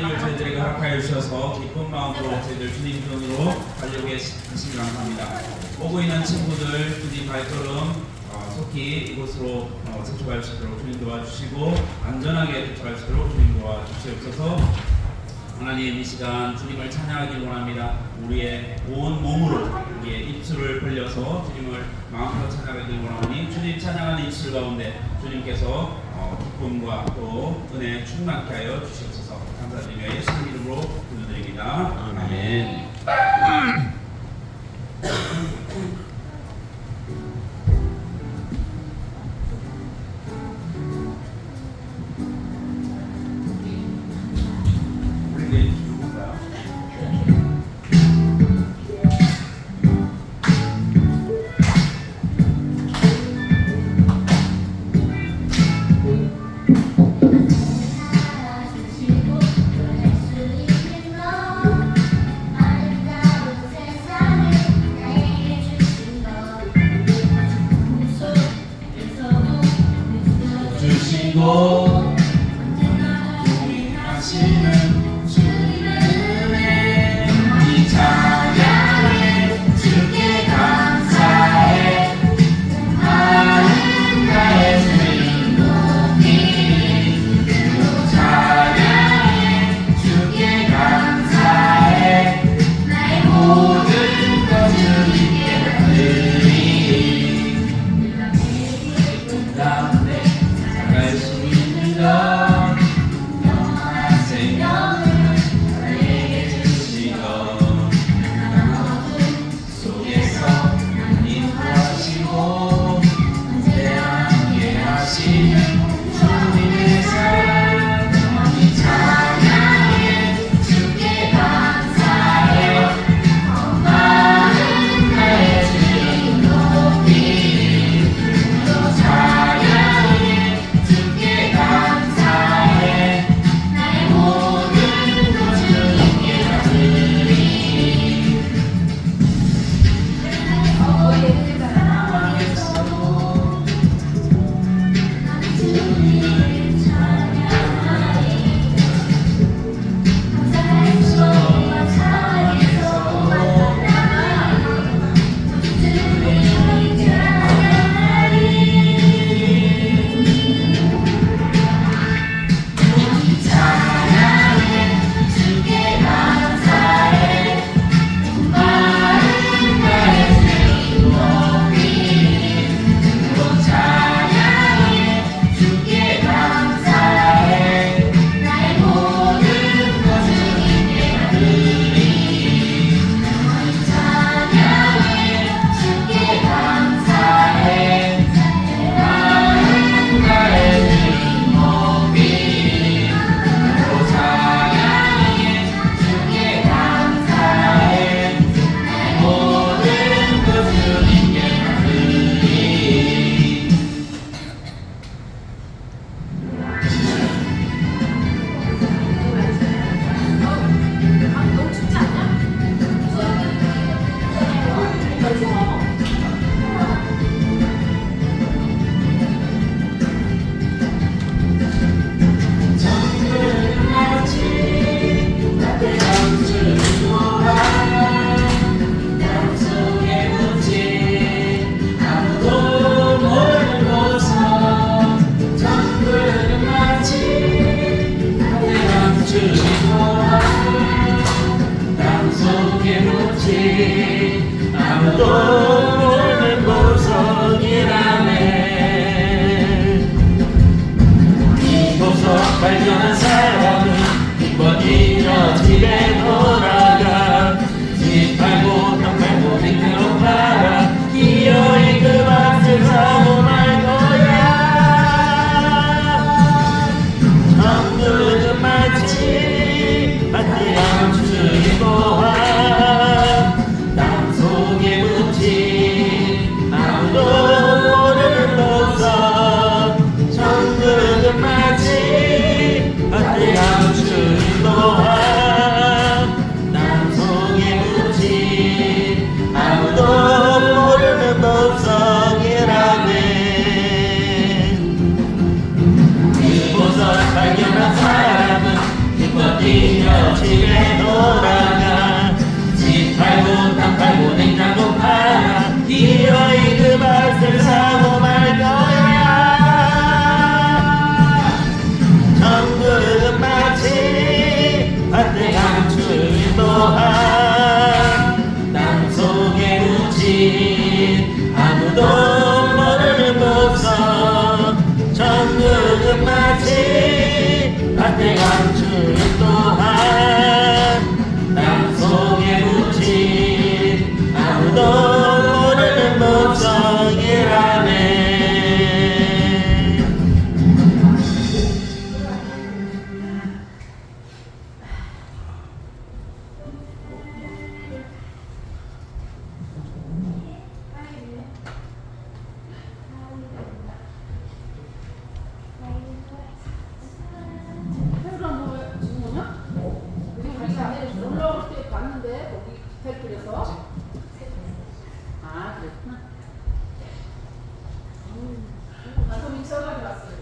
일을 저희들에게 허락하여 주셔서 기쁜 마음으로 저희들 주님 편으로 가려고 하시니 감사합니다. 오고 있는 친구들 주님 발걸음 속히 이곳으로 접촉할 수 있도록 주님 도와주시고 안전하게 도착할 수 있도록 주님 도와주시옵소서. 하나님 이 시간 주님을 찬양하기를 원합니다. 우리의 온 몸으로 우리의 입술을 벌려서 주님을 마음으로 찬양하기를 원하오니 주님 찬양하는 입술 가운데 주님께서 기쁨과 또 은혜 충만케 하여 주시옵소서. 감사드리며 예수님 이름으로 기도드립니다. 아멘. Sing 밭에 감출 또한 땅속에 묻힌 아무도 모르는 목성 천국은 마치 밭에 감출 또한 땅속에 묻힌 아무도 모르는 목성이라네. 놀러 올 때 봤는데 거기 호텔에서 아 그랬구나. 가서 민서가 왔어요.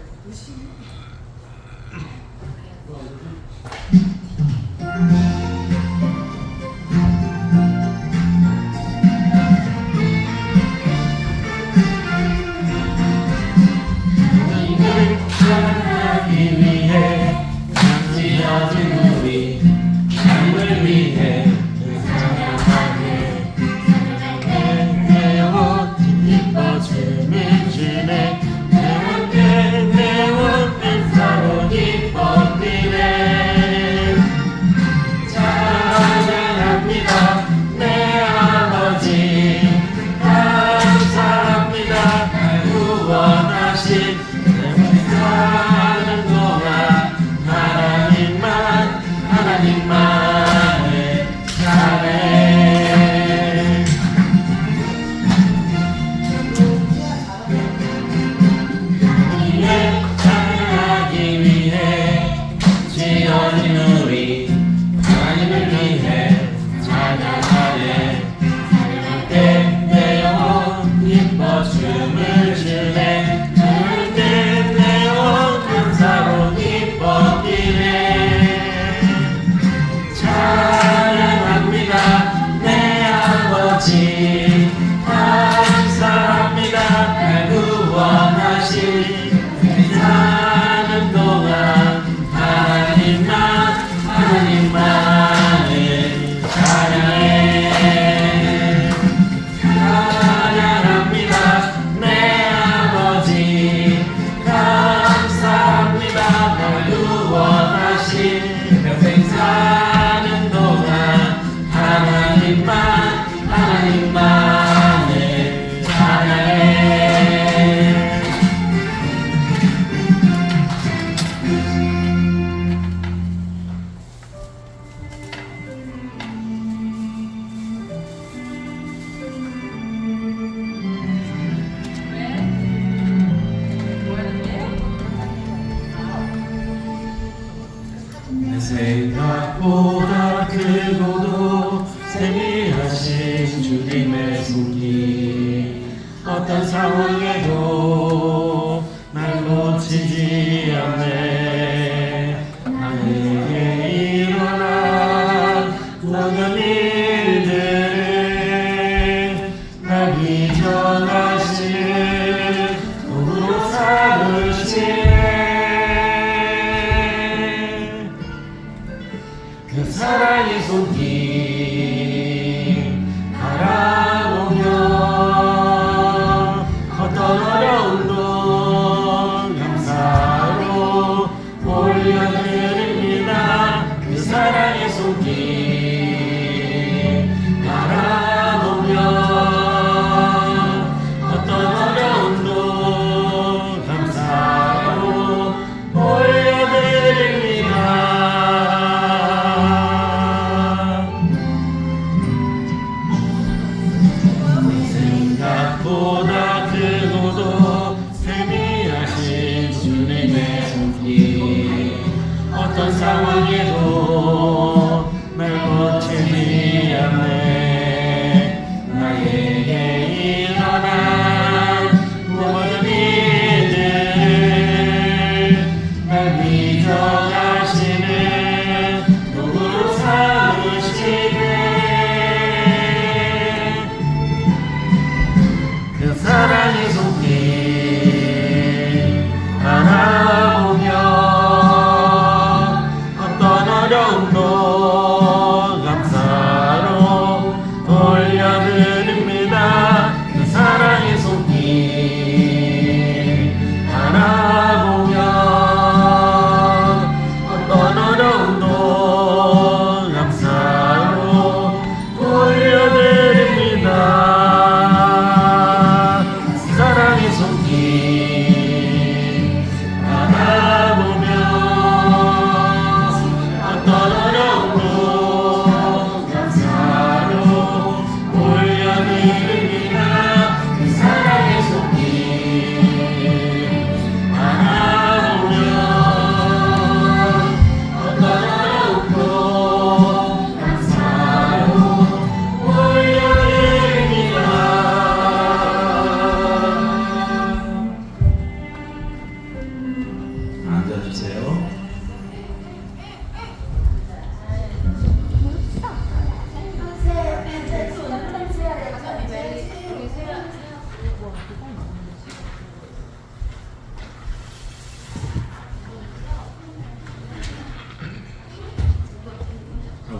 너희를 사랑하기 위해 지어진 우리 삶을 위해 사랑하게 내온 기뻐짐을 주네 내온 인사로 기뻐지네 찬양합니다 내 아버지 감사합니다 날 구원하신 사는 동안 하나님만을 잘해 우리의 찬양하기 위해 지어진 우리 하나님을 위해 찬양하네 그때 내 영혼 기뻐 춤을 추네 감사로 기뻐기네 찬양합니다 내 아버지 감사합니다 날 구원하신 사는 동안 하나님만을 찬양해 찬양합니다 내 아버지 감사합니다 날 구원하신 평생 사는 동안 하나님만을 찬양해 내 생각보다 크고도 세미하신 주님의 손길 어떤 상황에도 날 놓치지 않네 나에게 일어난 모든 일들을 날 비전하시는 도구로 삼으시네 그 사랑의 손길 바라보며 어떤 어려움도 감사로 올려드립니다 그 사랑의 손길 바라보며 어떤 어려움도 감사로 올려드립니다 생각보다 크고도 세미하신 주님의 손길 어떤 상황에도 날 놓치지 않네 나에게 일어난 모든 일들을 날 비전하시는 도구로 삼으시네 그 사랑의 손길 바라보며 어떤 어려움도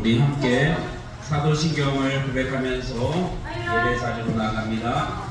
우리 함께 사도신경을 고백하면서 예배 자리로 나갑니다.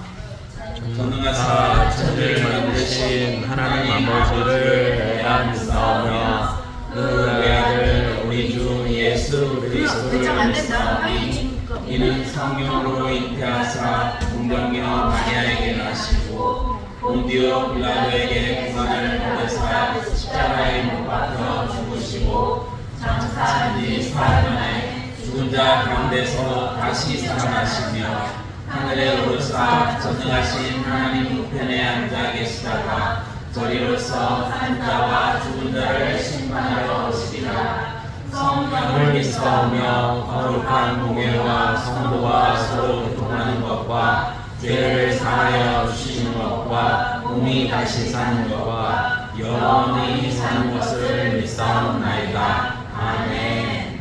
전능하사 천지를 만드신 하나님 아버지를 애안하며 그 아들 우리 주 예수 그리스도를 믿사오니 이는 성령으로 잉태하사 동정녀 마리아에게 나시고 본디오 빌라도에게 고난을 받으사 십자가에 못 박혀 죽으시고 장사한 지 사흘 만에 죽은 자 가운데서 다시 살아나시며 하늘에 오르사 전능하신 하나님 우편에 앉아 계시다가 저리로서 산 자와 죽은 자를 심판하러 오시리라. 성령을 믿사오며 거룩한 공예와 성도와 서로 교통하는 것과 죄를 사하여 주시는 것과 몸이 다시 사는 것과 영원히 사는 것을 믿사옵나이다. 아멘.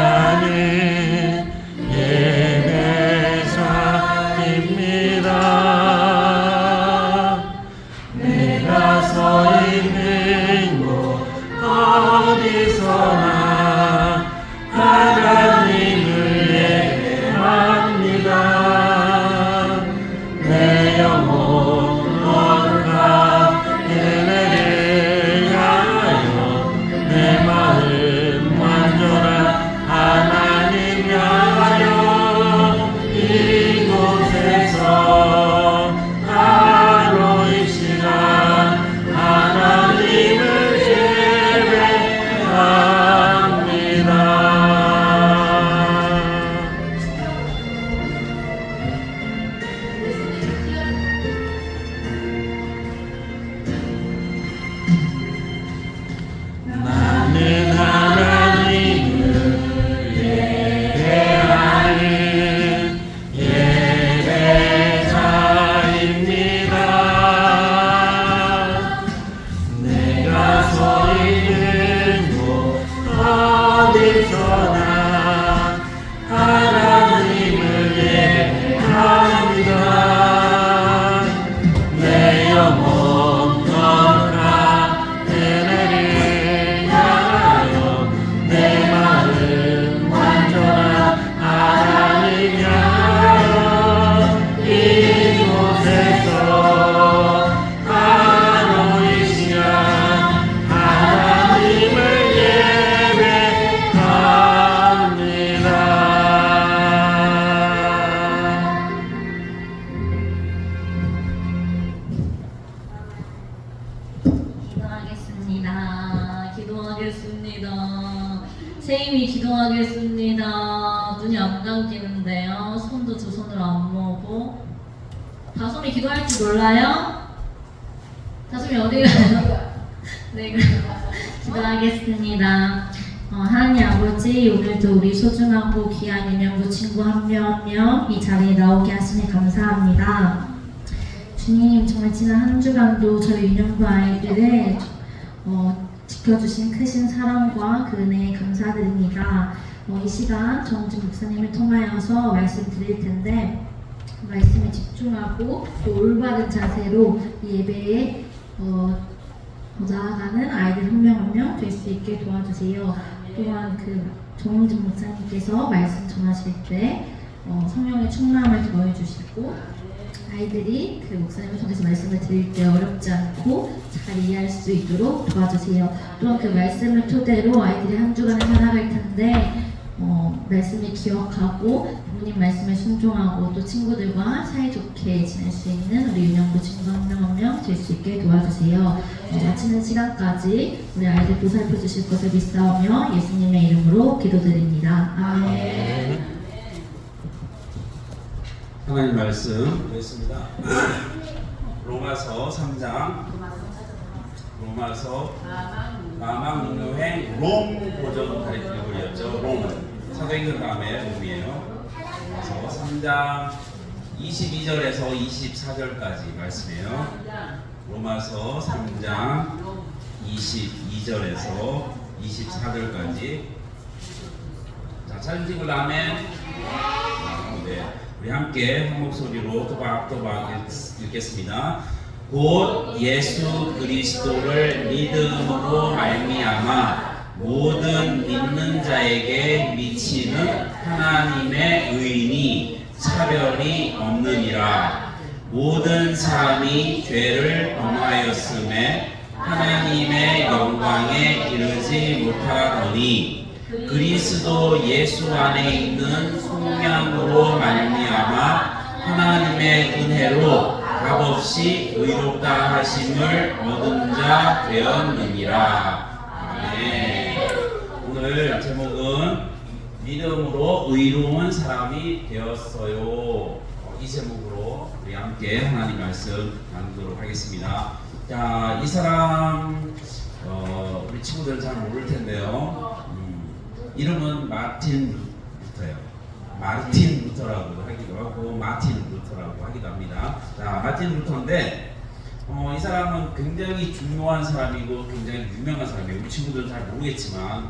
예배하는 예배자입니다. 내가 서 있는 곳 어디서나 하나님을 예배합니다. 내 영혼 거룩한 은혜를 향하여 내 마음 완전한 하나님 향하여 이곳에서 하루 이 시간 하나님을 예배합니다. 나는 하나님을 예배하는 예배자입니다. 내가 서 있는 곳 어디서나 하나님을 예배합니다. 내 영혼 거룩한 은혜를 향하여 내 마음 완전한 하나님 향하여 이곳에서 하루 이 시간 하나님을 예배합니다. 기도하겠습니다. 세임이 기도하겠습니다. 눈이 안 감기는데요. 손도 두 손으로 안 모으고. 다솜이 기도할 줄 몰라요? 다솜이 어디 가요? 네, 그럼 기도하겠습니다. 하나님 아버지, 오늘도 우리 소중하고 귀한 인형부 친구 한 명 한 명 이 자리에 나오게 하시니 감사합니다. 주님, 정말 지난 한 주간도 저희 인형부 아이들을 지켜주신 크신 사랑과 그 은혜에 감사드립니다. 이 시간 정진 목사님을 통하여서 말씀 드릴 텐데 말씀에 집중하고 또 올바른 자세로 이 예배에 나아가는 아이들 한 명 한 명 될 수 있게 도와주세요. 또한 그 정진 목사님께서 말씀 전하실 때 성령의 충만함을 더해주시고 아이들이 그 목사님을 통해서 말씀을 드릴 때 어렵지 않고 잘 이해할 수 있도록 도와주세요. 또한 그 말씀을 토대로 아이들이 한 주간을 살아갈 텐데 말씀을 기억하고 부모님 말씀에 순종하고 또 친구들과 사이좋게 지낼 수 있는 우리 윤영부 친구 한 명 한 명 될 수 있게 도와주세요. 마치는 시간까지 우리 아이들 보살펴 주실 것을 믿사오며 예수님의 이름으로 기도드립니다. 아멘. 하나님 말씀 보겠습니다. 로마서 3장 로마서 마망능력행 롬 고전 가리키는 글이었죠. 롬 사도행전 다음에 롬이에요. 그래서 3장 22절에서 24절까지 말씀이에요. 로마서 3장 22절에서 24절까지. 자, 사진 찍을 다음에 네, 우리 함께 한 목소리로 또박또박 읽겠습니다. 곧 예수 그리스도를 믿음으로 말미암아 모든 믿는 자에게 미치는 하나님의 의인이 차별이 없느니라. 모든 사람이 죄를 범하였음에 하나님의 영광에 이르지 못하더니 그리스도 예수 안에 있는 속량으로 말미암아 하나님의 은혜로 값없이 의롭다 하심을 얻은 자 되었느니라. 아멘. 오늘 제목은 믿음으로 의로운 사람이 되었어요. 이 제목으로 우리 함께 하나님 말씀 나누도록 하겠습니다. 자, 이 사람 우리 친구들은 잘 모를 텐데요. 이름은 마틴 루터예요. 마틴 루터라고 하기도 하고 마틴 루터라고 하기도 합니다. 자, 마틴 루터인데 이 사람은 굉장히 중요한 사람이고 굉장히 유명한 사람이에요. 우리 친구들은 잘 모르겠지만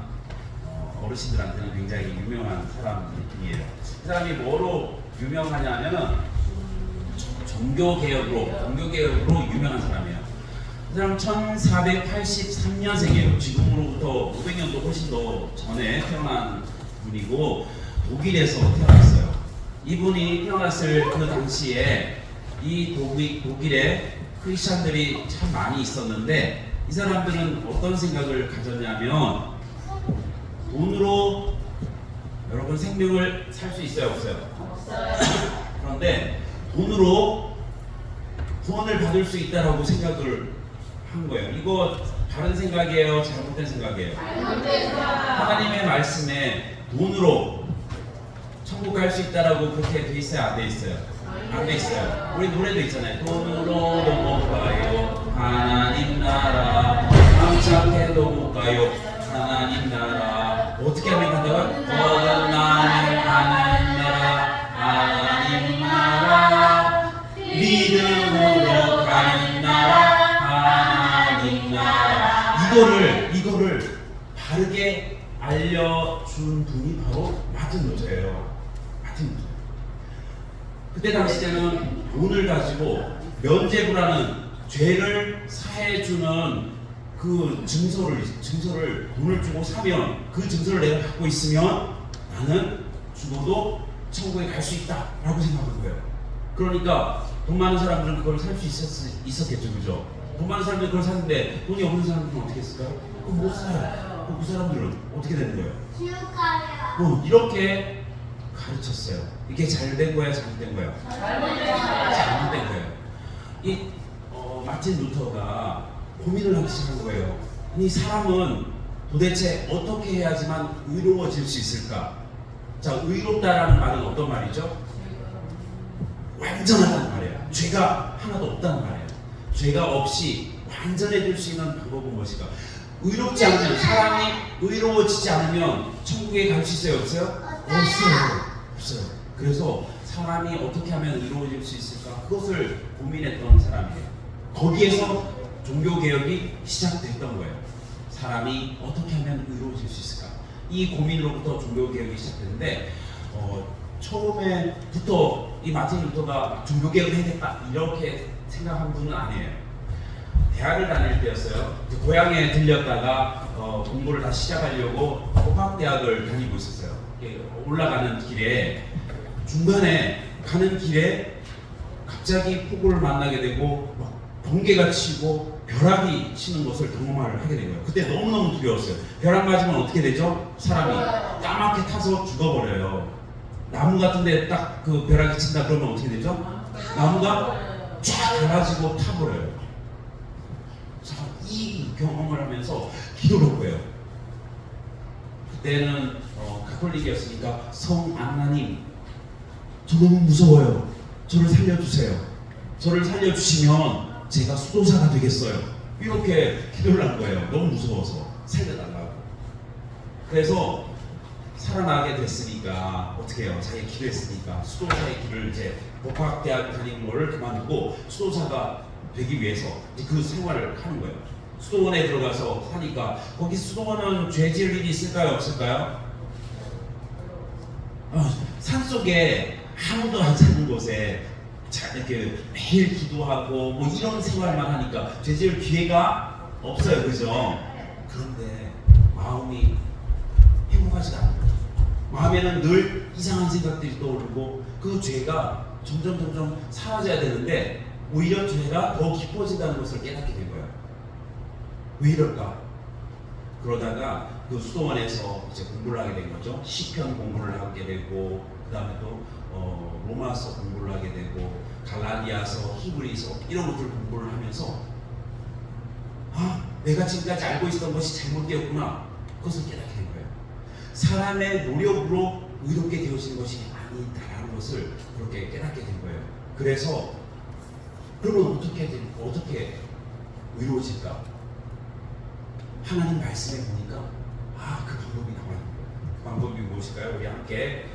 어르신들한테는 굉장히 유명한 사람이에요. 이 사람이 뭐로 유명하냐면은 종교개혁으로 유명한 사람이에요. 이 사람 1483년생이에요. 지금으로부터 500년도 훨씬 더 전에 태어난 분이고 독일에서 태어났어요. 이분이 태어났을 그 당시에 이 독일에 크리스찬들이 참 많이 있었는데 이 사람들은 어떤 생각을 가졌냐면 돈으로 여러분 생명을 살 수 있어요, 없어요? 그런데 돈으로 구원을 받을 수 있다라고 생각을 한 거예요. 이거 다른 생각이에요? 잘못된 생각이에요? 하나님의 말씀에 돈으로 천국 갈 수 있다라고 그렇게 돼 있어요? 안 돼 있어요? 안 돼 있어요. 우리 노래도 있잖아요. 돈으로 못 가요 하나님 나라, 깜짝해도 못 가요 하나님 나라. 어떻게 하면 간다고요? 거듭나는 하나님 나라, 하나님 나라, 믿음으로 가는 나라, 하나님 나라. 이거를 바르게 알려준 분이 바로 마틴 루터예요. 마틴 루터. 그때 당시 때는 돈을 가지고 면죄부라는 죄를 사해주는 그 증서를 돈을 주고 사면 그 증서를 내가 갖고 있으면 나는 죽어도 천국에 갈 수 있다라고 생각한 거예요. 그러니까 돈 많은 사람들은 그걸 살 수 있었겠죠, 그죠? 돈 많은 사람들은 그걸 샀는데 돈이 없는 사람들은 어떻게 했을까요? 그럼 못 사요. 그럼 그 사람들은 어떻게 되는 거예요? 이렇게 가르쳤어요. 이게 잘된 거야, 잘못된 거야? 잘못된 거예요. 이 마틴 루터가 고민을 하기 시작한 거예요. 이 사람은 도대체 어떻게 해야지만 의로워질 수 있을까? 자, 의롭다라는 말은 어떤 말이죠? 완전하다는 말이에요. 죄가 하나도 없다는 말이에요. 죄가 없이 완전해질 수 있는 방법은 무엇일까? 의롭지 않으면, 사람이 의로워지지 않으면 천국에 갈 수 있어요? 없어요? 없어요. 그래서 사람이 어떻게 하면 의로워질 수 있을까? 그것을 고민했던 사람이에요. 거기에서 종교개혁이 시작됐던 거예요. 사람이 어떻게 하면 의로워질 수 있을까? 이 고민으로부터 종교개혁이 시작됐는데 처음에부터 이 마틴 루터가 종교개혁을 해야겠다 이렇게 생각한 분은 아니에요. 대학을 다닐 때였어요. 고향에 들렸다가 공부를 다시 시작하려고 법학대학을 다니고 있었어요. 올라가는 길에 중간에 가는 길에 갑자기 폭우를 만나게 되고 막 번개가 치고 벼락이 치는 것을 경험을 하게 된 거예요. 그때 너무너무 두려웠어요. 벼락 맞으면 어떻게 되죠? 사람이 까맣게 타서 죽어버려요. 나무 같은데 딱 그 벼락이 친다 그러면 어떻게 되죠? 나무가 쫙 갈라지고 타버려요. 이 경험을 하면서 기도를 한 거예요. 그때는 가톨릭이었으니까 성 안나님, 저 너무 무서워요. 저를 살려주세요. 저를 살려주시면 제가 수도사가 되겠어요. 이렇게 기도를 한 거예요. 너무 무서워서 살려달라고. 그래서 살아나게 됐으니까 어떻게 해요? 자기 기도했으니까 수도사의 길을 이제 법학대학 다니는 거를 그만두고 수도사가 되기 위해서 이제 그 생활을 하는 거예요. 수도원에 들어가서 사니까 거기 수도원은 죄 지을 일이 있을까요? 없을까요? 산속에 아무도 안 사는 곳에 이렇게 매일 기도하고 뭐 이런 생활만 하니까 죄 지을 기회가 없어요, 그죠? 그런데 마음이 행복하지가 않아요. 마음에는 늘 이상한 생각들이 떠오르고 그 죄가 점점 사라져야 되는데 오히려 죄가 더 깊어진다는 것을 깨닫게 된 거예요. 왜 이럴까? 그러다가 그 수도원에서 이제 공부를 하게 된 거죠. 시편 공부를 하게 되고 그 다음에 또 로마서 공부를 하게 되고 갈라디아서, 히브리서 이런 것들 공부를 하면서 내가 지금까지 알고 있었던 것이 잘못되었구나. 그것을 깨닫게 된 거예요. 사람의 노력으로 의롭게 되어지는 것이 아니다라는 것을 그렇게 깨닫게 된 거예요. 그래서 그러면 어떻게 의로워질까? 하나님 말씀에 보니까 그 방법이 나와 있는 거예요. 그 방법이 무엇일까요? 우리 함께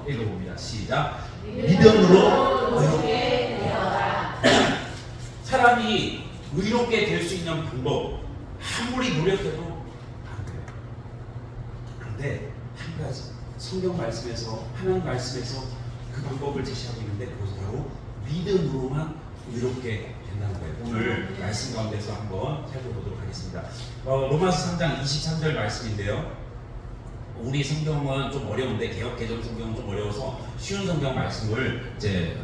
읽어봅니다. 시작. 믿음으로 의롭게 되어라. 사람이 의롭게 될 수 있는 방법 아무리 노력해도 안 돼요. 그런데 한 가지 성경 말씀에서 하나님 말씀에서 그 방법을 제시하고 있는데 그것은 바로 믿음으로만 의롭게 된다는 거예요. 오늘 말씀 가운데서 한번 살펴보도록 하겠습니다. 로마서 3장 23절 말씀인데요. 우리 성경은 좀 어려운데 개역개정 성경은 좀 어려워서 쉬운 성경 말씀을 이제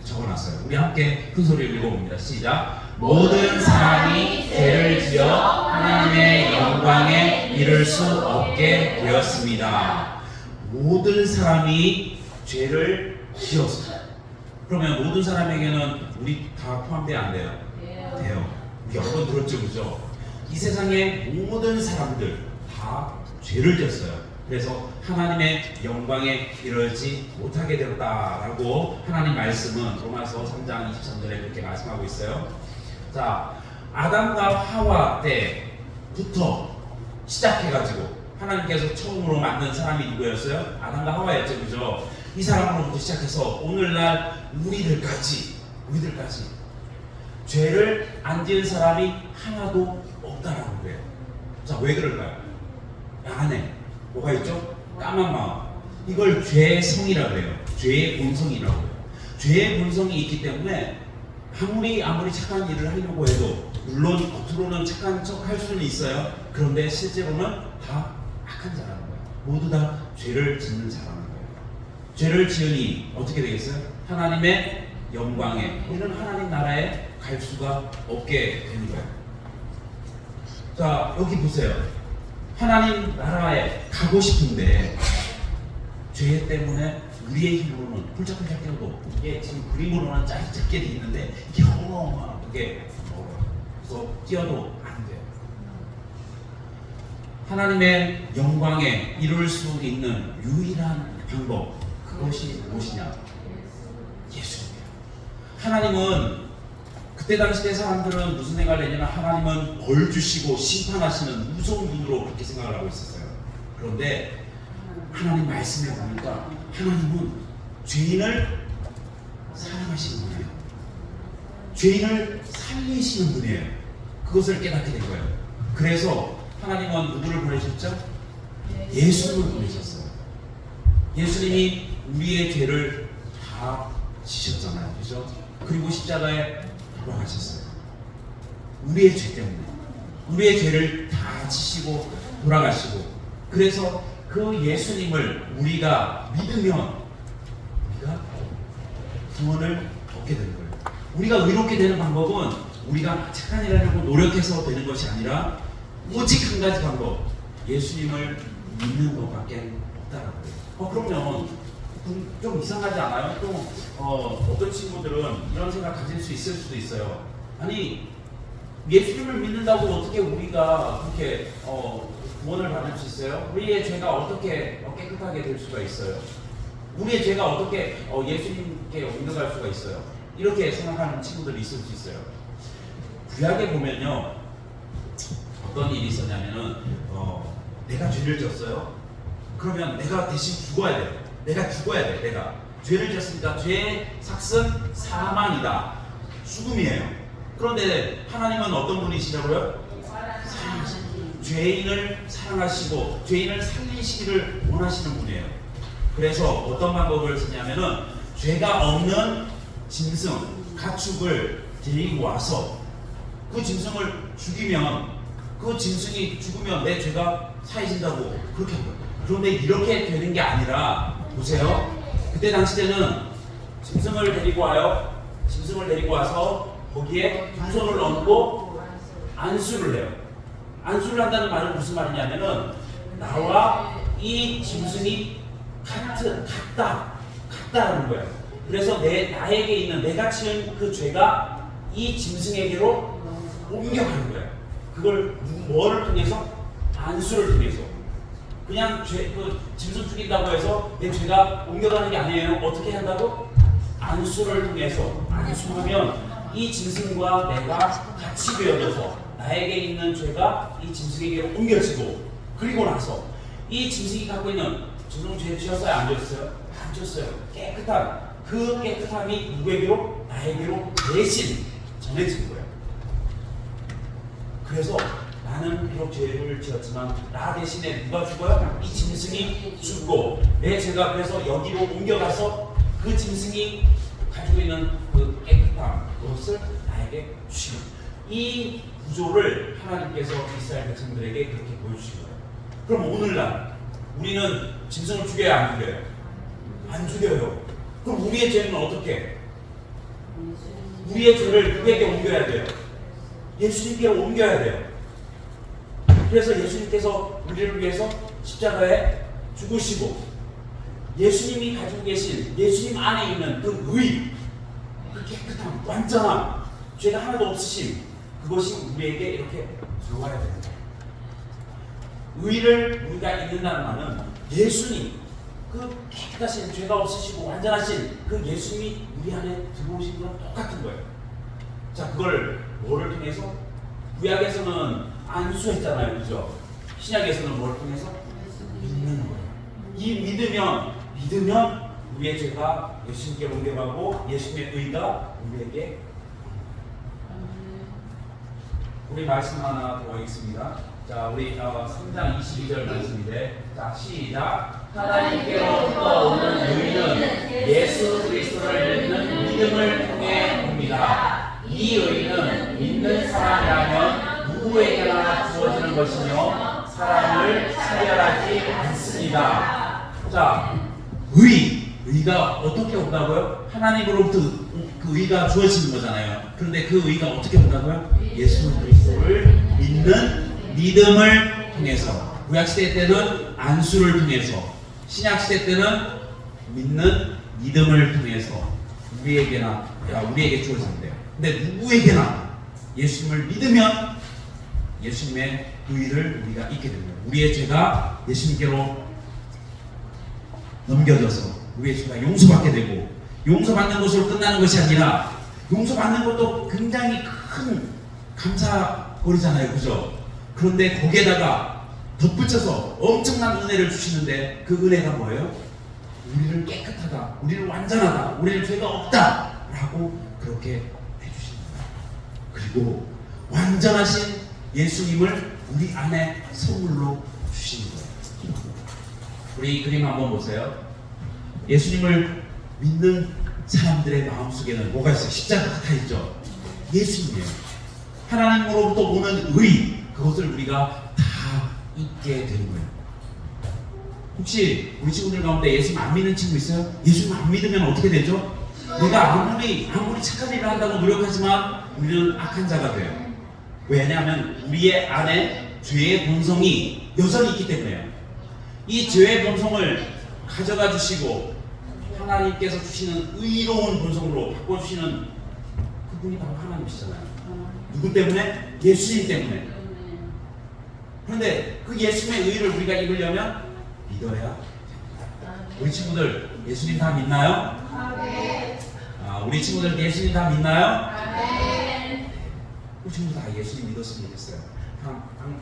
적어놨어요. 우리 함께 큰 소리로 읽어봅니다. 시작. 모든 사람이 죄를 지어 하나님의 영광에 이를 수 없게 되었습니다. 모든 사람이 죄를 지었어요. 그러면 모든 사람에게는 우리 다 포함돼야 안 돼요? 돼요. 우리 여러 번 들었죠, 그죠? 이 세상의 모든 사람들 다 죄를 지었어요. 그래서 하나님의 영광에 이르지 못하게 되었다라고 하나님 말씀은 로마서 3장 23절에 그렇게 말씀하고 있어요. 자, 아담과 하와 때부터 시작해가지고 하나님께서 처음으로 만든 사람이 누구였어요? 아담과 하와였죠, 그죠? 이 사람으로부터 시작해서 오늘날 우리들까지 죄를 안 지은 사람이 하나도 없다라는 거예요. 자, 왜 그럴까요? 안에 뭐가 있죠? 까만 마음. 이걸 죄의 성이라고 해요. 죄의 본성이라고 해요. 죄의 본성이 있기 때문에 아무리 착한 일을 하려고 해도 물론 겉으로는 착한 척 할 수는 있어요. 그런데 실제로는 다 악한 자라는 거예요. 모두 다 죄를 짓는 자라는 거예요. 죄를 지으니 어떻게 되겠어요? 하나님의 영광에, 우리는 하나님 나라에 갈 수가 없게 되는 거예요. 자, 여기 보세요. 하나님 나라에 가고 싶은데 죄 때문에 우리의 힘으로는 훌쩍훌쩍 뛰어도 이게 지금 그림으로는 짧게 돼 있는데 이게 어마어마하게 그래서 뛰어도 안 돼요. 하나님의 영광에 이룰 수 있는 유일한 방법, 그것이 무엇이냐? 예수입니다. 하나님은 그때 당시의 사람들은 무슨 생각을 했냐면 하나님은 벌 주시고 심판하시는 무서운 분으로 그렇게 생각을 하고 있었어요. 그런데 하나님 말씀에 보니까 하나님은 죄인을 사랑하시는 분이에요. 죄인을 살리시는 분이에요. 그것을 깨닫게 된 거예요. 그래서 하나님은 누구를 보내셨죠? 예수님을 보내셨어요. 예수님이 우리의 죄를 다 지셨잖아요. 그죠? 그리고 십자가에 돌아가셨어요. 우리의 죄 때문에 우리의 죄를 다 지시고 돌아가시고, 그래서 그 예수님을 우리가 믿으면 우리가 구원을 얻게 되는 거예요. 우리가 의롭게 되는 방법은 우리가 착한 일을 하려고 노력해서 되는 것이 아니라 오직 한 가지 방법, 예수님을 믿는 것밖에 없다라고 해요. 그러면 좀 이상하지 않아요? 또 어떤 친구들은 이런 생각 가질 수 있을 수도 있어요. 아니, 예수님을 믿는다고 어떻게 우리가 그렇게 구원을 받을 수 있어요? 우리의 죄가 어떻게 깨끗하게 될 수가 있어요? 우리의 죄가 어떻게 예수님께 옮겨갈 수가 있어요? 이렇게 생각하는 친구들이 있을 수 있어요. 구약에 보면요, 어떤 일이 있었냐면은 내가 죄를 졌어요. 그러면 내가 대신 죽어야 돼. 내가 죄를 졌으니까 죄의 삭은 사망이다, 죽음이에요. 그런데 하나님은 어떤 분이시라고요? 죄인을 사랑하시고 죄인을 살리시기를 원하시는 분이에요. 그래서 어떤 방법을 쓰냐면은 죄가 없는 짐승, 가축을 데리고 와서 그 짐승을 죽이면 그 짐승이 죽으면 내 죄가 사해진다고 그렇게 한 거예요. 그런데 이렇게 되는 게 아니라 보세요. 그때 당시 때는 짐승을 데리고 와요. 짐승을 데리고 와서 거기에 두 손을 얹고 안수를 해요. 안수를 한다는 말은 무슨 말이냐면은 나와 이 짐승이 같다라는 거예요. 그래서 나에게 있는 내가 지은 그 죄가 이 짐승에게로 옮겨가는 거예요. 그걸 뭐를 통해서? 안수를 통해서. 그냥 짐승 죽인다고 해서 내 죄가 옮겨가는 게 아니에요. 어떻게 한다고? 안수를 통해서. 안수하면 이 짐승과 내가 같이 되어져서 나에게 있는 죄가 이 짐승에게로 옮겨지고, 그리고 나서 이 짐승이 갖고 있는 짐승 죄 지었어요? 안 지었어요? 안 지었어요. 깨끗한 그 깨끗함이 누구에게로? 나에게로 대신 전해진 거예요. 그래서 나는 비록 죄를 지었지만 나 대신에 누가 죽어요? 이 짐승이 죽고, 내 죄가 그래서 여기로 옮겨가서 그 짐승이 가지고 있는 그 깨끗함, 그것을 나에게 주시는, 이 구조를 하나님께서 이스라엘 백성들에게 그렇게 보여주신 거예요. 그럼 오늘날 우리는 짐승을 죽여야 안 죽여요? 안 죽여요. 그럼 우리의 죄는 어떻게? 우리의 죄를 누구에게 옮겨야 돼요? 예수님께 옮겨야 돼요. 그래서 예수님께서 우리를 위해서 십자가에 죽으시고, 예수님이 가지고 계신 예수님 안에 있는 그 의, 그 깨끗함, 완전함, 죄가 하나도 없으심, 그것이 우리에게 이렇게 들어와야 됩니다. 의를 우리가 잊는다는 말은 예수님, 그 깨끗하신, 죄가 없으시고 완전하신 그 예수님이 우리 안에 들어오신 거랑 똑같은 거예요. 자, 그걸 뭐를 통해서? 구약에서는 안수했잖아요, 그죠? 신약에서는 뭘 통해서? 믿는 거예요. 이 믿으면 우리의 죄가 예수님께 옮겨가고 예수님의 의가 우리에게. 우리 말씀 하나 더 있습니다. 자, 우리 3장 22절 말씀인데, 자, 시작. 하나님께로부터 오는 의는 예수 그리스도를 믿는 믿음을 통해 옵니다. 이 의는 믿는 사람이라면 누구에게나 주어지는 것이며 사람을 차별하지 않습니다. 자, 의가 어떻게 온다고요? 하나님으로부터 그 의가 주어지는 거잖아요. 그런데 그 의가 어떻게 온다고요? 예수 그리스도를 믿는 믿음을 통해서. 구약시대 때는 안수를 통해서, 신약시대 때는 믿는 믿음을 통해서 우리에게 주어진대요. 근데 누구에게나 예수님을 믿으면 예수님의 의를 우리가 잊게 됩니다. 우리의 죄가 예수님께로 넘겨져서 우리의 죄가 용서받게 되고, 용서받는 것으로 끝나는 것이 아니라 용서받는 것도 굉장히 큰 감사거리잖아요, 그죠? 그런데 거기에다가 덧붙여서 엄청난 은혜를 주시는데, 그 은혜가 뭐예요? 우리를 깨끗하다, 우리를 완전하다, 우리를 죄가 없다 라고 그렇게 해주십니다. 그리고 완전하신 예수님을 우리 안에 선물로 주시는 거예요. 우리 그림 한번 보세요. 예수님을 믿는 사람들의 마음속에는 뭐가 있어요? 십자가가 다 있죠. 예수님이에요. 하나님으로부터 오는 의, 그것을 우리가 다 잊게 되는 거예요. 혹시 우리 친구들 가운데 예수님 안 믿는 친구 있어요? 예수님 안 믿으면 어떻게 되죠? 내가 아무리 착한 일을 한다고 노력하지만 우리는 악한 자가 돼요. 왜냐하면 우리의 안에 죄의 본성이 여전히 있기 때문에요. 이 죄의 본성을 가져가 주시고 하나님께서 주시는 의로운 본성으로 바꿔주시는 그분이 바로 하나님이시잖아요. 누구 때문에? 예수님 때문에. 그런데 그 예수님의 의를 우리가 입으려면 믿어야 됩니다. 우리 친구들 예수님 다 믿나요? 우리 친구들 예수님 다 믿나요? 우리 친구들 다 예수님 믿었으면 좋겠어요.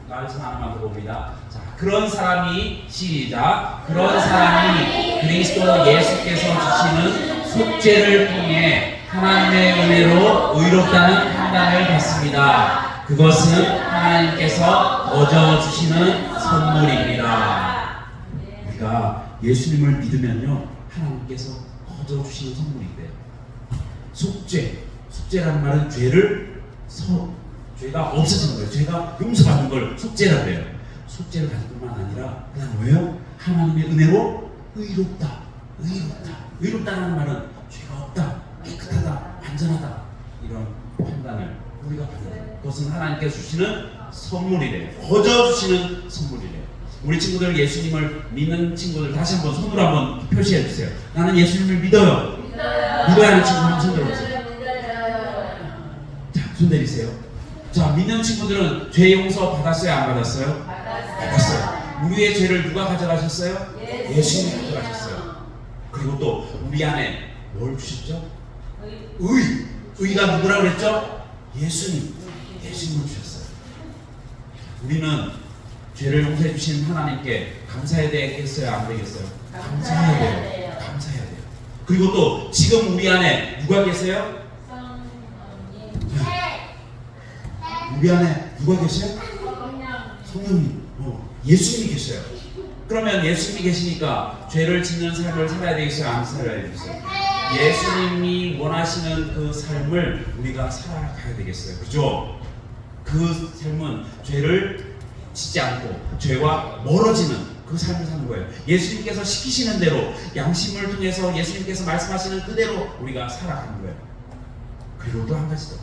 말씀 하나만 더 봅니다. 자, 그런 사람이, 시작. 그런 사람이 그리스도 예수께서 주시는 속죄를 통해 하나님의 은혜로 의롭다는 판단을 받습니다. 그것은 하나님께서 얻어 주시는 선물입니다. 우리가 예수님을 믿으면요 하나님께서 거저 주시는 선물이 있대요. 속죄라는 말은 죄가 없어지는 거예요. 죄가 용서받는 걸 속죄라고 해요. 속죄를 받을 뿐만 아니라 그다음 뭐예요? 하나님의 은혜로 의롭다라는 말은 죄가 없다, 깨끗하다, 안전하다 이런 판단을 우리가 받는 그것은 하나님께서 주시는 선물이래요. 거저 주시는 선물이래요. 우리 친구들 예수님을 믿는 친구들 다시 한번 손으로 한번 표시해 주세요. 나는 예수님을 믿어요. 믿어야 하는 친구 한번 손 들어보세요. 자, 손 내리세요. 자, 믿는 친구들은 죄 용서 받았어요? 안 받았어요? 받았어요. 우리의 죄를 누가 가져가셨어요? 예수님이 가져가셨어요. 그리고 또 우리 안에 뭘 주셨죠? 의가 누구라고 그랬죠? 예수님을 주셨어요. 우리는 죄를 용서해 주신 하나님께 감사해야 되겠어요? 안 되겠어요? 감사해야 돼요. 감사해야 돼요. 그리고 또 지금 우리 안에 누가 계세요? 우리 안에 누가 계세요? 성령님, 예수님이 계셔요. 그러면 예수님이 계시니까 죄를 짓는 삶을 살아야 되겠어요? 안 살아야 되겠어요? 예수님이 원하시는 그 삶을 우리가 살아가야 되겠어요. 그죠? 그 삶은 죄를 짓지 않고 죄와 멀어지는 그 삶을 사는 거예요. 예수님께서 시키시는 대로 양심을 통해서 예수님께서 말씀하시는 그대로 우리가 살아가는 거예요. 그리고 또 한 가지 더.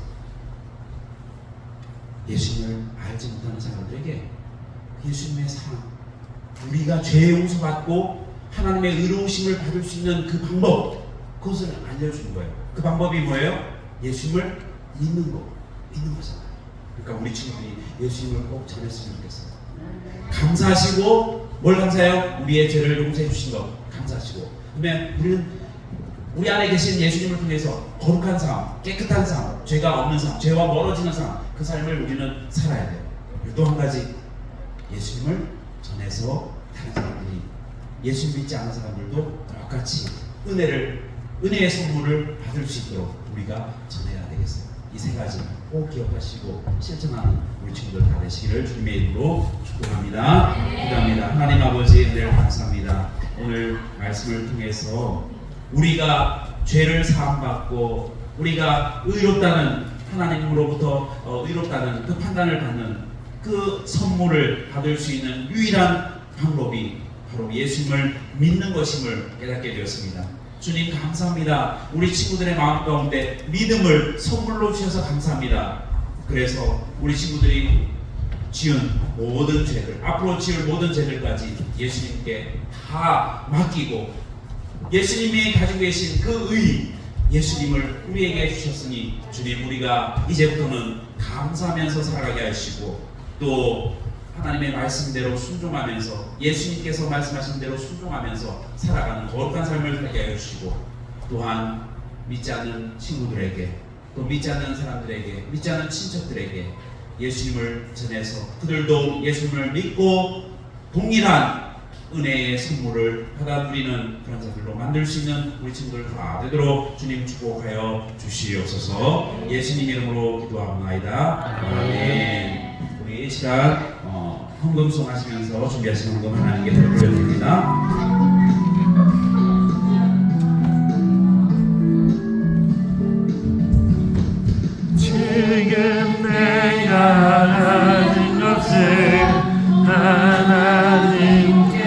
예수님을 알지 못하는 사람들에게 예수님의 사랑, 우리가 죄 용서받고 하나님의 의로우심을 받을 수 있는 그 방법, 그것을 알려주는 거예요. 그 방법이 뭐예요? 예수님을 믿는 거잖아요. 그러니까 우리 친구들이 예수님을 꼭 전했으면 좋겠어요. 감사하시고, 뭘 감사해요? 우리의 죄를 용서해 주신 것 감사하시고, 그다음에 우리는 우리 안에 계신 예수님을 통해서 거룩한 삶, 깨끗한 삶, 죄가 없는 삶, 죄와 멀어지는 삶, 그 삶을 우리는 살아야 돼요. 그리고 또 한 가지, 예수님을 전해서 다른 사람들이, 예수 믿지 않는 사람들도 똑같이 은혜의 선물을 받을 수 있도록 우리가 전해야 되겠어요. 이 세 가지 꼭 기억하시고 실천하는 우리 친구들 다 되시기를 주님의 이름으로 축복합니다. 기도합니다. 하나님 아버지, 은혜를 감사합니다. 오늘 말씀을 통해서 우리가 죄를 사함받고 우리가 의롭다는, 하나님으로부터 의롭다는 그 판단을 받는 그 선물을 받을 수 있는 유일한 방법이 바로 예수님을 믿는 것임을 깨닫게 되었습니다. 주님 감사합니다. 우리 친구들의 마음 가운데 믿음을 선물로 주셔서 감사합니다. 그래서 우리 친구들이 지은 모든 죄들, 앞으로 지을 모든 죄들까지 예수님께 다 맡기고 예수님이 가지고 계신 그 의, 예수님을 우리에게 주셨으니 주님, 우리가 이제부터는 감사하면서 살아가게 하시고 또 하나님의 말씀대로 순종하면서 예수님께서 말씀하신 대로 순종하면서 살아가는 거룩한 삶을 살게 해주시고, 또한 믿지 않는 친구들에게, 또 믿지 않는 사람들에게, 믿지 않는 친척들에게 예수님을 전해서 그들도 예수님을 믿고 동일한 은혜의 선물을 받아 누리는 그런 자들로 만들 수 있는 우리 친구들 다 되도록 주님 축복하여 주시옵소서. 예수님 이름으로 기도합니다. 아멘. 우리 이 시간 헌금송 하시면서 준비하신 헌금 하나님께 드려드립니다. 지금 내가 가진 것을 하나님께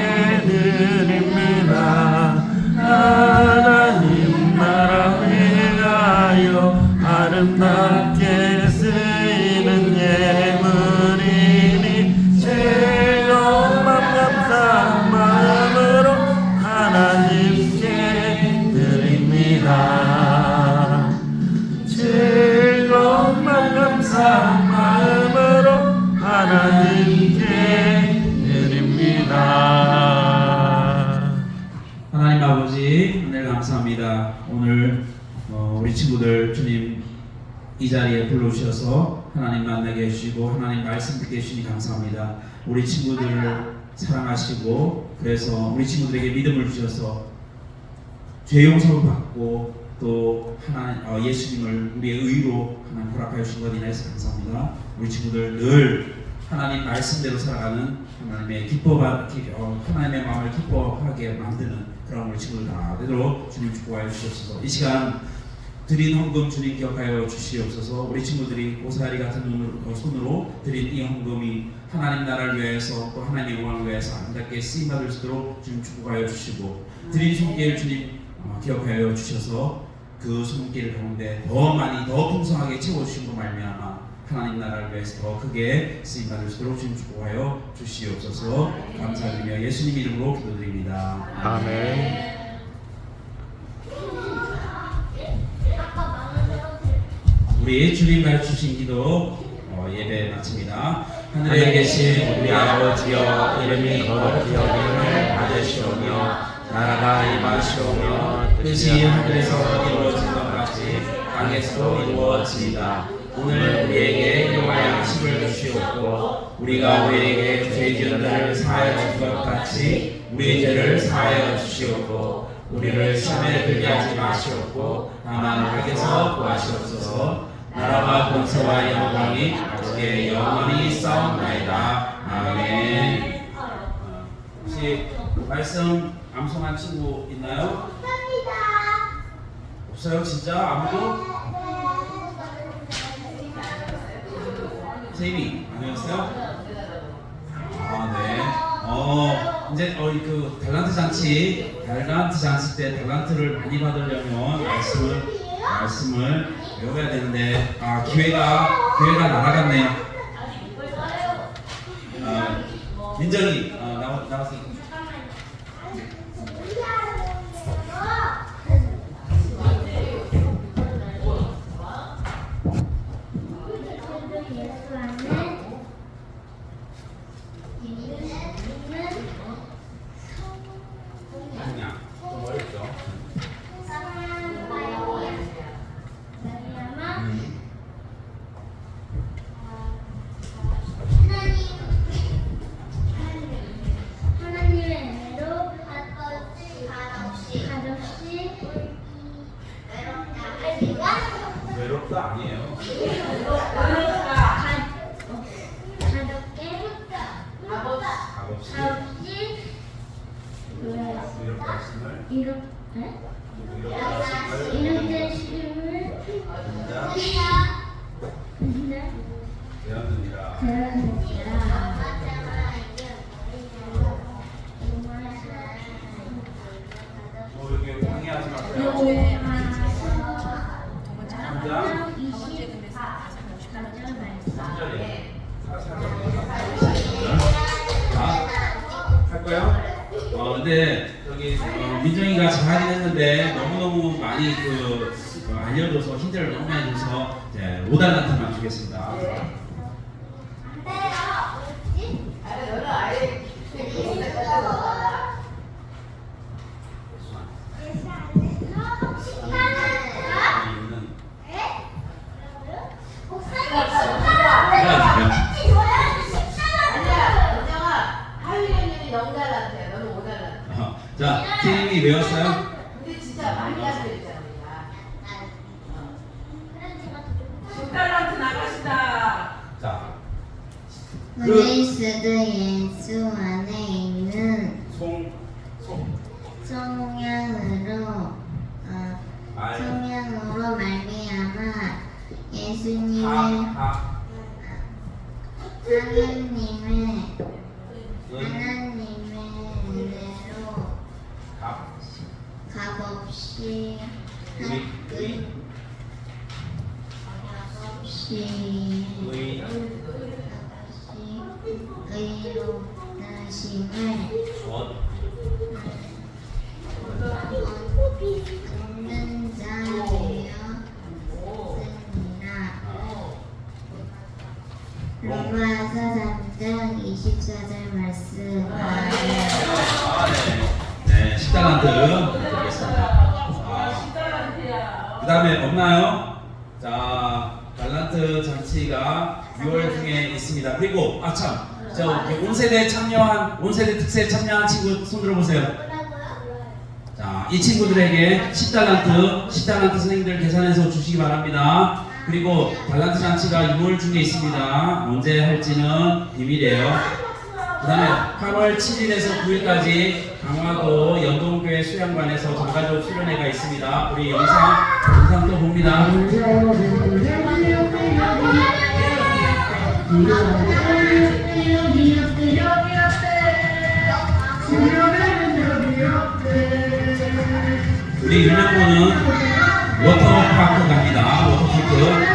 드립니다. 하나님 나라 위하여 아름답게 쓰이는 예물이니 즐거운 맘 감사한 마음으로 하나님께 드립니다. 즐거운 맘 감사한 마음으로 하나님께 드립니다. 하나님 아버지, 은혜 감사합니다. 오늘 우리 친구들 주님 이 자리에 불러주셔서 하나님 만나게 해주시고 하나님 말씀 듣게 해주시니 감사합니다. 우리 친구들을 사랑하시고 그래서 우리 친구들에게 믿음을 주셔서 죄 용서를 받고 또 하나님 예수님을 우리의 의로 하나님 허락하여 주신 것 인하여서 감사합니다. 우리 친구들 늘 하나님 말씀대로 살아가는 하나님의 하나님의 마음을 기뻐하게 만드는 그런 우리 친구들 다 되도록 주님 축복하여 주시옵소서. 이 시간 드린 헌금 주님 기억하여 주시옵소서. 우리 친구들이 고사리 같은 손으로 드린 이 헌금이 하나님 나라를 위해서 또 하나님의 영광을 위해서 아름답게 쓰임받을 수 있도록 주님 축복하여 주시고, 드린 손길 주님 기억하여 주셔서 그 손길 가운데 더 많이 더 풍성하게 채워주신 것 말미암아 하나님 나라를 위해서 더 크게 쓰임받을 수 있도록 주님 축복하여 주시옵소서. 감사드리며 예수님 이름으로 기도드립니다. 아멘. 우리 주님 가르치신 기도 예배 마칩니다. 하늘에 계신 우리 아버지여, 이름이 거룩히 여김을 받으시오며 나라가 임하시오며 뜻이 하늘에서 이루어진 것 같이 땅에서도 이루어지이다. 오늘 우리에게 일용할 양식을 주시옵고 우리가 우리에게 죄 지은 자를 사하여 준 것 같이 우리의 죄를 사하여 주시옵고 우리를 시험에 들게 하지 마시옵고 다만 악에서 구하시옵소서. 나라와 권세와 영광이 아버지께 영원히 싸움나이다. 아멘. 혹시 말씀 암송한 친구 있나요? 없어요? 진짜 아무도? 세임이 아니었어요? 아, 네. 이제 그 달란트 잔치 때 달란트를 많이 받으려면 말씀을 외워야 되는데 기회가 날아갔네요. 민정이 나왔어요. 외롭다 아니에요. 이런데 시름을 대한민이라 이렇게 방해하지 마세요. 할 거야? 근데 저기 민정이가 잘하긴 했는데 너무너무 많이 알려줘서 힌트를 너무 많이 줘서 이제 5달란트만 주겠습니다. 자, 팀이 외웠어요? 근데 진짜 많이 하셔야잖아. 자, 그리스도 예수 안에 있는 성령으로 말미암아 예수님의 하나님의 은혜로 값없이 의롭다심을 얻는 자 되었습니다. 로마서 3장 24절 말씀. 네, 10달란트 드리겠습니다. 그 다음에 없나요? 자, 달란트 잔치가 6월 중에 있습니다. 그리고 온세대 특세 참여한 친구 손 들어보세요. 자, 이 친구들에게 10달란트 선생님들 계산해서 주시기 바랍니다. 그리고 달란트 잔치가 6월 중에 있습니다. 언제 할지는 비밀이에요. 그 다음에 8월 7일에서 9일까지 강화도 연동교회 수양관에서 전가족 수련회가 있습니다. 우리 영상 또 봅니다. 우리 윤영고는 워터파크 갑니다. 워터파크.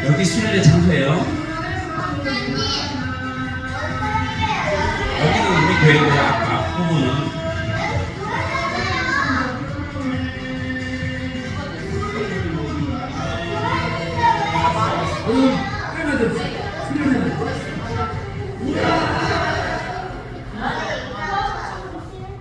여기 수련회 장소예요. 여기는 우리 교회고 앞부분은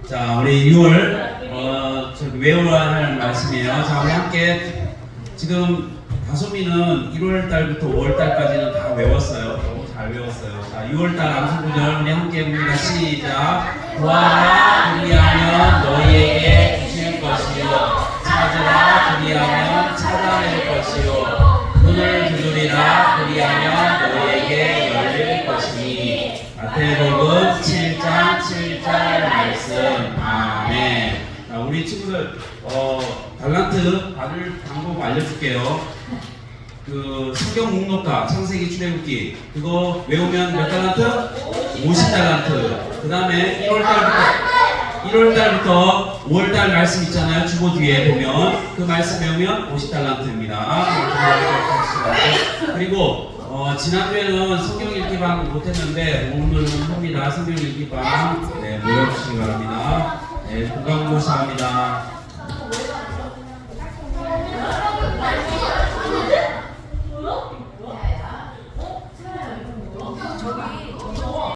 자, 우리 6월 저기 외워야 할 말씀이에요. 자, 우리 함께 지금 다솜이는 1월 달부터 5월 달까지는 다 외웠어요. 너무 잘 외웠어요. 자, 6월 달 암송구절 우리 함께 봅니다. 시작. 구하라 그리하면 너희에게 주실 것이요 찾으라 그리하면 찾아낼 것이요 문을 두드리라 그리하면 너희에게 열릴 것이니. 마태복음 7장 7절 말씀. 아멘. 자, 우리 친구들 달란트 받을 방법 알려줄게요. 그 성경 목록과 창세기 출애굽기 그거 외우면 몇 달란트? 50달란트. 그 다음에 1월달부터 5월달 말씀 있잖아요. 주보 뒤에 보면 그 말씀 외우면 50달란트입니다. 그리고 지난주에는 성경 읽기방 못했는데 오늘은 합니다. 성경 읽기방 모여주시기 바랍니다. 건강 모시합니다.